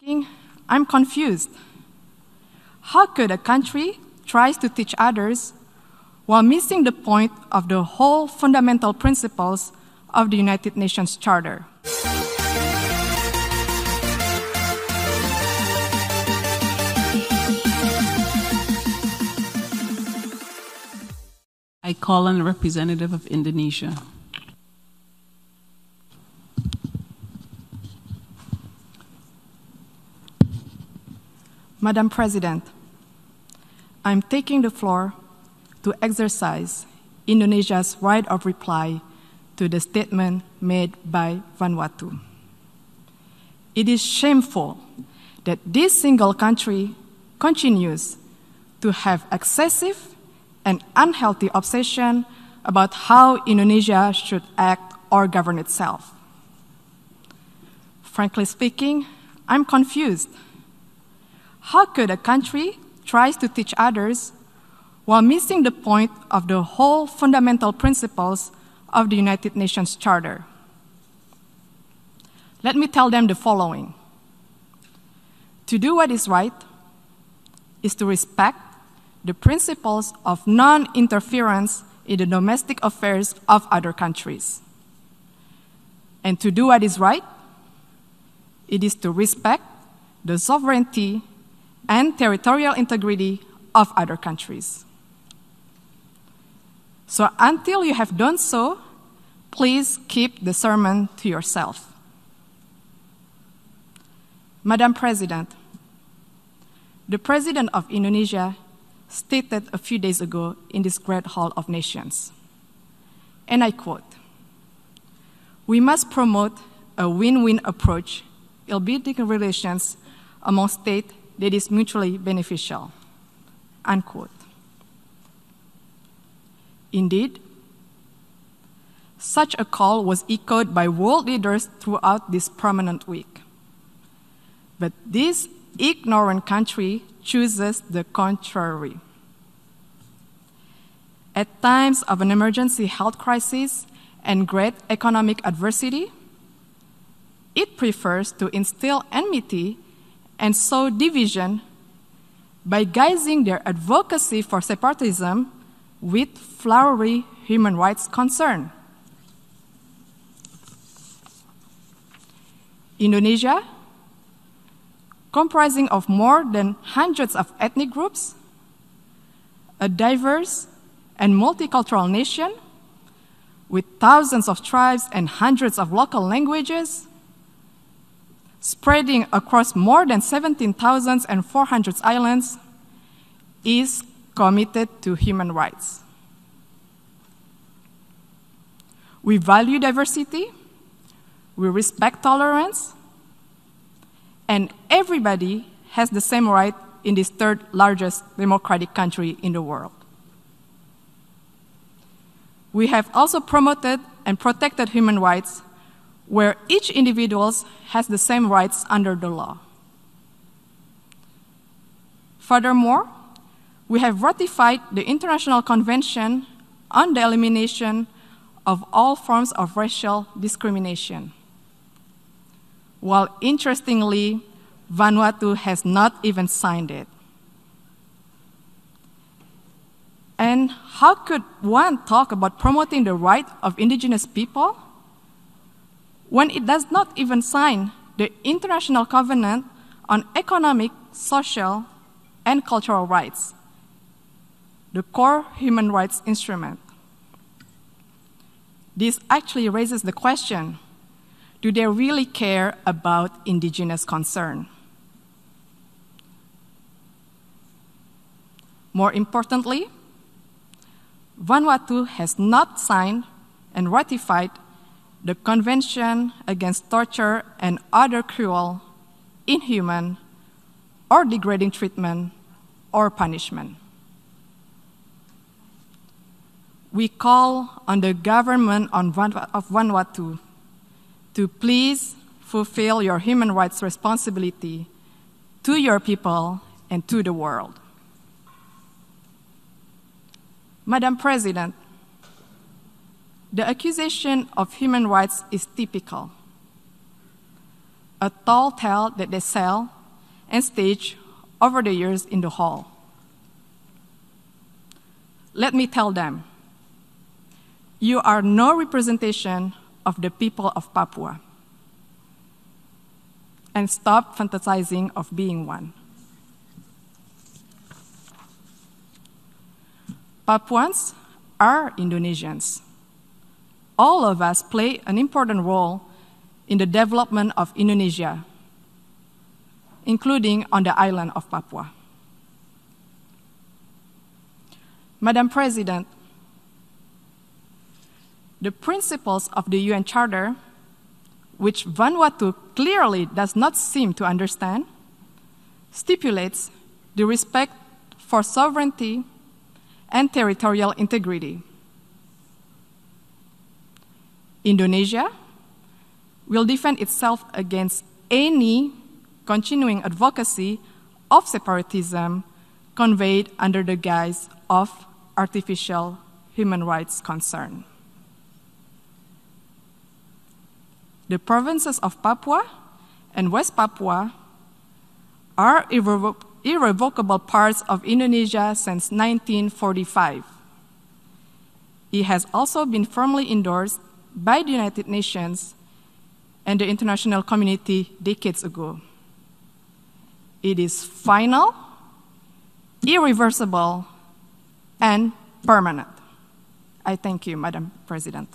I'm confused. How could a country try to teach others while missing the point of the whole fundamental principles of the United Nations Charter? I call on the representative of Indonesia. Madam President, I'm taking the floor to exercise Indonesia's right of reply to the statement made by Vanuatu. It is shameful that this single country continues to have excessive and unhealthy obsession about how Indonesia should act or govern itself. Frankly speaking, I'm confused. How could a country try to teach others while missing the point of the whole fundamental principles of the United Nations Charter? Let me tell them the following. To do what is right is to respect the principles of non-interference in the domestic affairs of other countries. And to do what is right, it is to respect the sovereignty and territorial integrity of other countries. So until you have done so, please keep the sermon to yourself. Madam President, the President of Indonesia stated a few days ago in this great Hall of Nations, and I quote, "We must promote a win-win approach in building relations among states that is mutually beneficial," unquote. Indeed, such a call was echoed by world leaders throughout this prominent week. But this ignorant country chooses the contrary. At times of an emergency health crisis and great economic adversity, it prefers to instill enmity and sow division by guising their advocacy for separatism with flowery human rights concern. Indonesia, comprising of more than hundreds of ethnic groups, a diverse and multicultural nation with thousands of tribes and hundreds of local languages, spreading across more than 17,400 islands, is committed to human rights. We value diversity, we respect tolerance, and everybody has the same right in this third largest democratic country in the world. We have also promoted and protected human rights where each individual has the same rights under the law. Furthermore, we have ratified the International Convention on the Elimination of All Forms of Racial Discrimination, while interestingly, Vanuatu has not even signed it. And how could one talk about promoting the right of indigenous people when it does not even sign the International Covenant on Economic, Social, and Cultural Rights, the core human rights instrument? This actually raises the question, do they really care about indigenous concern? More importantly, Vanuatu has not signed and ratified the Convention Against Torture and Other Cruel, Inhuman, or Degrading Treatment or Punishment. We call on the government of Vanuatu to please fulfill your human rights responsibility to your people and to the world. Madam President, the accusation of human rights is typical. a tall tale that they sell and stage over the years in the hall. Let me tell them, you are no representation of the people of Papua. And stop fantasizing of being one. Papuans are Indonesians. All of us play an important role in the development of Indonesia, including on the island of Papua. Madam President, the principles of the UN Charter, which Vanuatu clearly does not seem to understand, stipulates the respect for sovereignty and territorial integrity. Indonesia will defend itself against any continuing advocacy of separatism conveyed under the guise of artificial human rights concern. The provinces of Papua and West Papua are irrevocable parts of Indonesia since 1945. It has also been firmly endorsed by the United Nations and the international community decades ago. It is final, irreversible, and permanent. I thank you, Madam President.